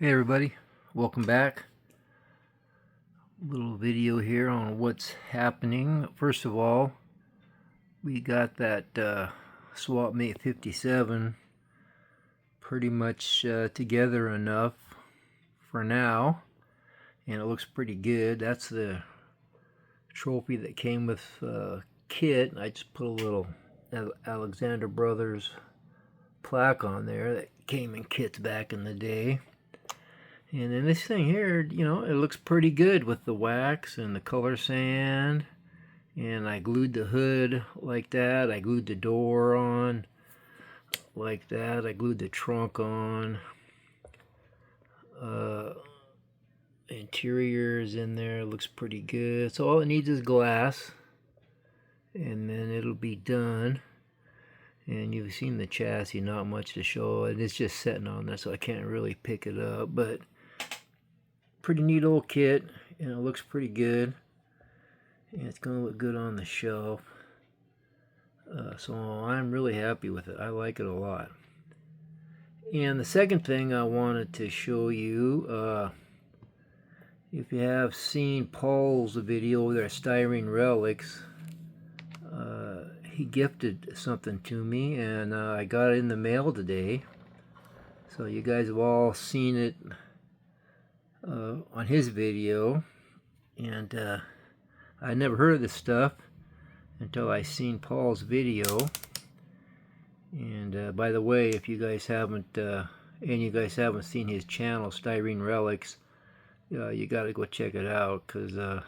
Hey everybody, welcome back. Little video here on what's happening. First of all, we got that Swap Mate 57 pretty much together enough for now, and it looks pretty good. That's the trophy that came with kit. I just put a little Alexander Brothers plaque on there that came in kits back in the day. And then this thing here, it looks pretty good with the wax and the color sand. And I glued the hood like that. I glued the door on like that. I glued the trunk on. Interior is in there. It looks pretty good. So all it needs is glass. And then it'll be done. And you've seen the chassis, not much to show. And it's just sitting on there, so I can't really pick it up. But pretty neat old kit, and it looks pretty good, and it's going to look good on the shelf. So I'm really happy with it. I like it a lot. And the second thing I wanted to show you, if you have seen Paul's video over there, Styrene Relics, he gifted something to me, and I got it in the mail today. So you guys have all seen it on his video, and I never heard of this stuff until I seen Paul's video. And by the way, if you guys haven't seen his channel, Styrene Relics, you got to go check it out, because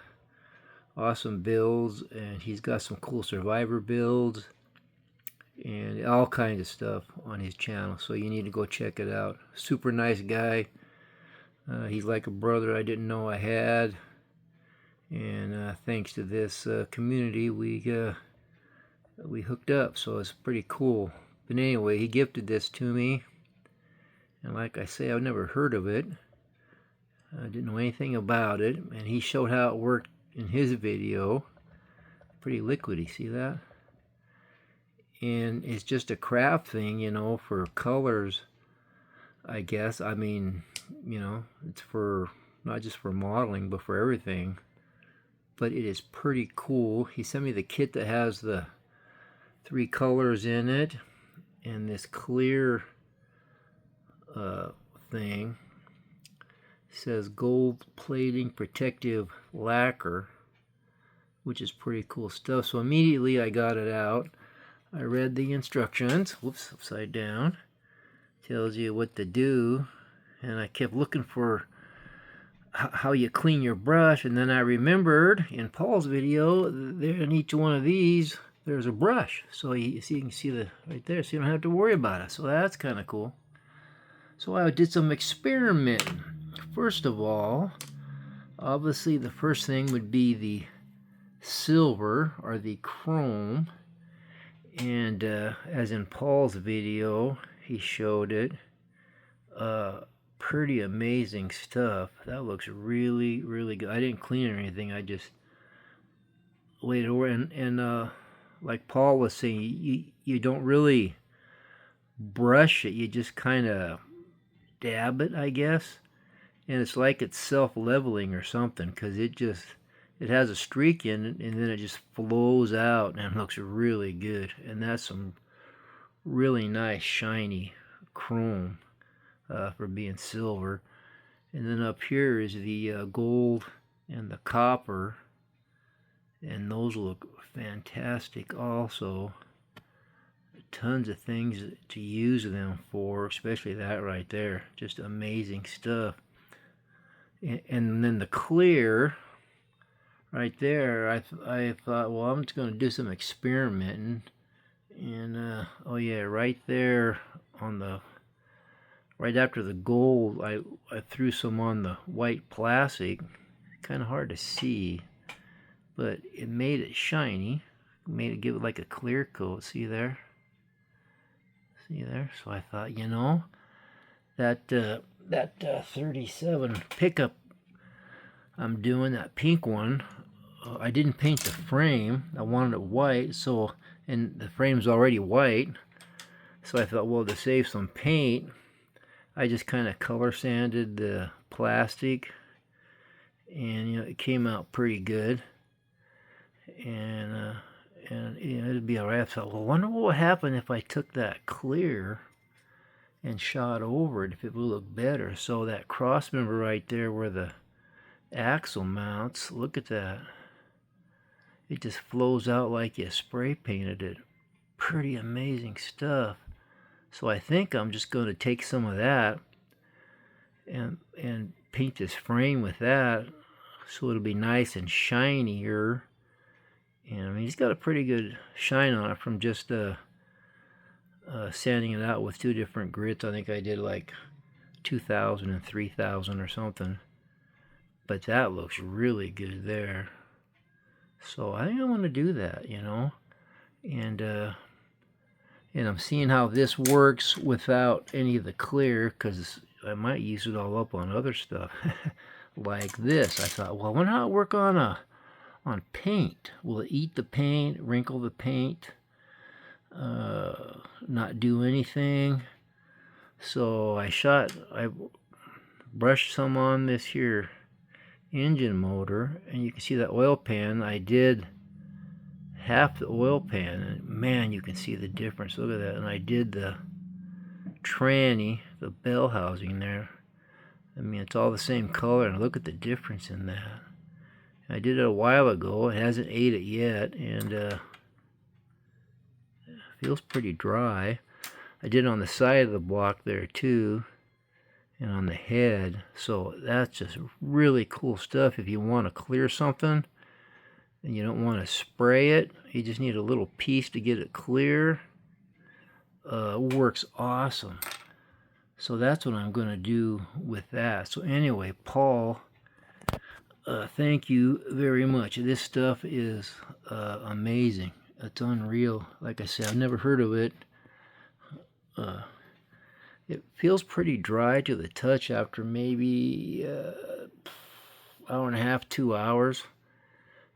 awesome builds, and he's got some cool survivor builds and all kinds of stuff on his channel, so you need to go check it out. Super nice guy. He's like a brother I didn't know I had, and thanks to this community, we hooked up, so it's pretty cool. But anyway, he gifted this to me, and like I say, I've never heard of it. I didn't know anything about it, and he showed how it worked in his video. Pretty liquidy, see that? And it's just a craft thing, for colors, I guess. I mean, it's for not just for modeling, but for everything. But it is pretty cool. He sent me the kit that has the 3 colors in it, and this clear thing. It says gold plating protective lacquer, which is pretty cool stuff. So immediately I got it out. I read the instructions. Whoops, upside down. Tells you what to do. And I kept looking for how you clean your brush, and then I remembered in Paul's video, there in each one of these, there's a brush. So you can see the right there, so you don't have to worry about it. So that's kind of cool. So I did some experimenting. First of all, obviously the first thing would be the silver or the chrome. And as in Paul's video, he showed it. Pretty amazing stuff. That looks really, really good. I didn't clean it or anything. I just laid it over. And like Paul was saying, you don't really brush it. You just kind of dab it, I guess. And it's like it's self-leveling or something, because it has a streak in it, and then it just flows out, and it looks really good. And that's some really nice shiny chrome for being silver. And then up here is the gold and the copper, and those look fantastic also. Tons of things to use them for, especially that right there. Just amazing stuff. And then the clear right there, I thought, well, I'm just going to do some experimenting. And oh yeah, right there on the right after the gold, I threw some on the white plastic. Kind of hard to see, but it made it shiny. Made it give it like a clear coat. See there? See there? So I thought, that 37 pickup I'm doing, that pink one, I didn't paint the frame. I wanted it white, so, and the frame's already white, so I thought, well, to save some paint, I just kind of color sanded the plastic, and it came out pretty good. And it'd be alright. I thought, well, I wonder what would happen if I took that clear and shot over it, if it would look better. So that cross member right there where the axle mounts, look at that. It just flows out like you spray painted it. Pretty amazing stuff. So I think I'm just going to take some of that and paint this frame with that, so it'll be nice and shinier. And I mean, he's got a pretty good shine on it from just sanding it out with 2 different grits. I think I did like 2,000 and 3,000 or something. But that looks really good there. So I think I'm going to do that, And I'm seeing how this works without any of the clear, because I might use it all up on other stuff. Like this. I thought, well, I wonder how it work on paint. Will it eat the paint, wrinkle the paint, not do anything? So I brushed some on this here engine motor, and you can see that oil pan. I did half the oil pan, and man, you can see the difference. Look at that. And I did the tranny, the bell housing there. I mean, it's all the same color, and look at the difference in that. I did it a while ago. It hasn't ate it yet, and it feels pretty dry. I did it on the side of the block there too, and on the head. So that's just really cool stuff. If you want to clear something and you don't want to spray it, you just need a little piece to get it clear. Works awesome. So that's what I'm going to do with that. So anyway, Paul, thank you very much. This stuff is amazing. It's unreal. Like I said, I've never heard of it. It feels pretty dry to the touch after maybe hour and a half, 2 hours.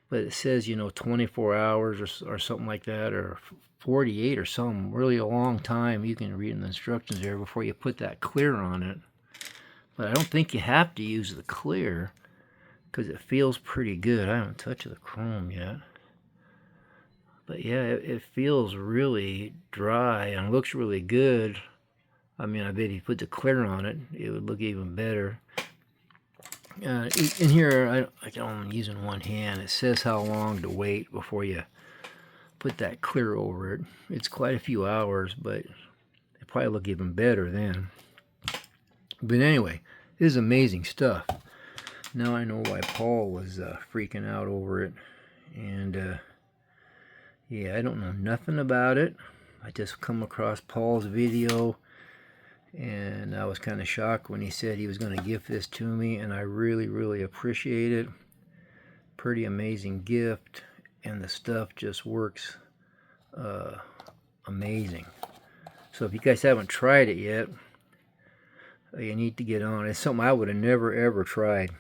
But it says, 24 hours or something like that, or 48 or something, really a long time. You can read in the instructions there before you put that clear on it. But I don't think you have to use the clear, because it feels pretty good. I haven't touched the chrome yet. But yeah, it feels really dry and looks really good. I mean, I bet if you put the clear on it, it would look even better. In here, I can only use in one hand. It says how long to wait before you put that clear over it. It's quite a few hours, but it probably look even better then. But anyway, this is amazing stuff. Now I know why Paul was freaking out over it. And yeah, I don't know nothing about it. I just come across Paul's video, and I was kind of shocked when he said he was going to gift this to me, and I really, really appreciate it. Pretty amazing gift, and the stuff just works amazing. So if you guys haven't tried it yet, you need to get on. It's something I would have never, ever tried.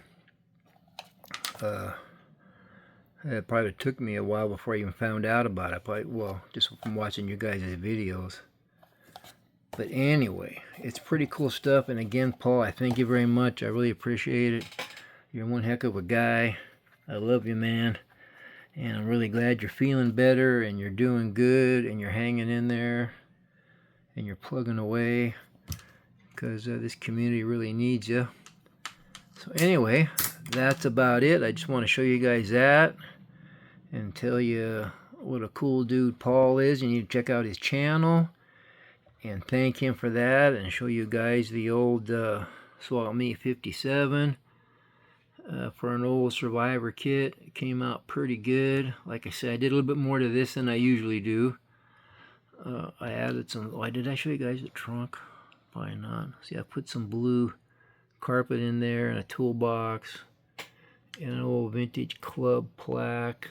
It probably took me a while before I even found out about it. Well, just from watching you guys' videos. But anyway, it's pretty cool stuff. And again, Paul, I thank you very much. I really appreciate it. You're one heck of a guy. I love you, man. And I'm really glad you're feeling better, and you're doing good, and you're hanging in there, and you're plugging away, because this community really needs you. So anyway, that's about it. I just want to show you guys that and tell you what a cool dude Paul is. You need to check out his channel and thank him for that, and show you guys the old Swap-Me 57 for an old Survivor kit. It came out pretty good. Like I said, I did a little bit more to this than I usually do. I added some... Why did I show you guys the trunk? Probably not. See, I put some blue carpet in there, and a toolbox, and an old vintage club plaque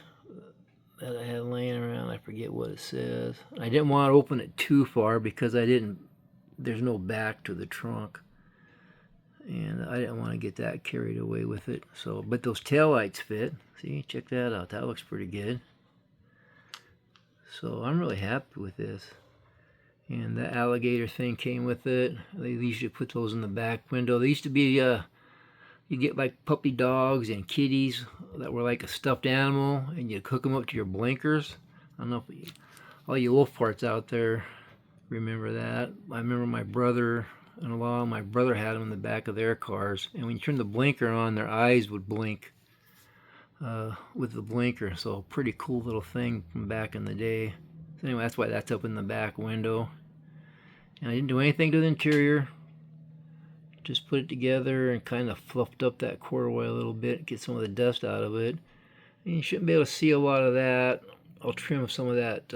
that I had laying around. I forget what it says. I didn't want to open it too far because there's no back to the trunk, and I didn't want to get that carried away with it. So, but those taillights fit. See, check that out. That looks pretty good. So I'm really happy with this. And the alligator thing came with it. They used to put those in the back window. They used to be, you get like puppy dogs and kitties that were like a stuffed animal, and you'd hook them up to your blinkers. I don't know if all you wolf farts out there remember that. I remember my brother-in-law, my brother had them in the back of their cars, and when you turn the blinker on, their eyes would blink with the blinker. So pretty cool little thing from back in the day. So anyway, that's why that's up in the back window. And I didn't do anything to the interior. Just put it together and kind of fluffed up that corduroy a little bit, get some of the dust out of it. And you shouldn't be able to see a lot of that. I'll trim some of that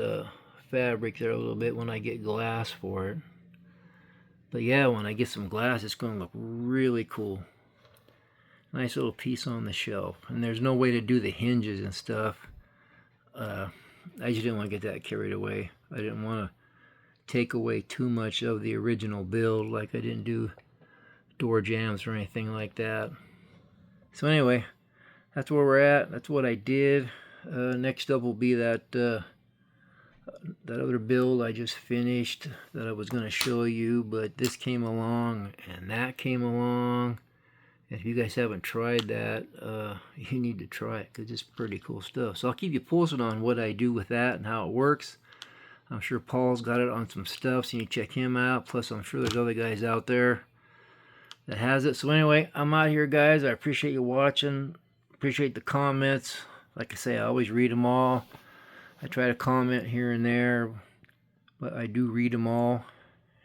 fabric there a little bit when I get glass for it. But yeah, when I get some glass, it's going to look really cool. Nice little piece on the shelf. And there's no way to do the hinges and stuff. I just didn't want to get that carried away. I didn't want to take away too much of the original build, like I didn't do door jambs or anything like that. So anyway, that's where we're at. That's what I did. Next up will be that other build I just finished that I was going to show you, but this came along and that came along. And if you guys haven't tried that, you need to try it because it's pretty cool stuff. So I'll keep you posted on what I do with that and how it works. I'm sure Paul's got it on some stuff, so you can check him out. Plus, I'm sure there's other guys out there that has it. So anyway, I'm out here, guys. I appreciate you watching. Appreciate the comments. Like I say, I always read them all. I try to comment here and there, but I do read them all,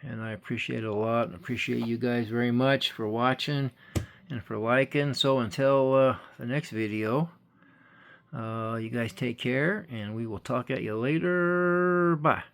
and I appreciate it a lot. And appreciate you guys very much for watching and for liking. So until the next video, you guys take care, and we will talk at you later. Bye.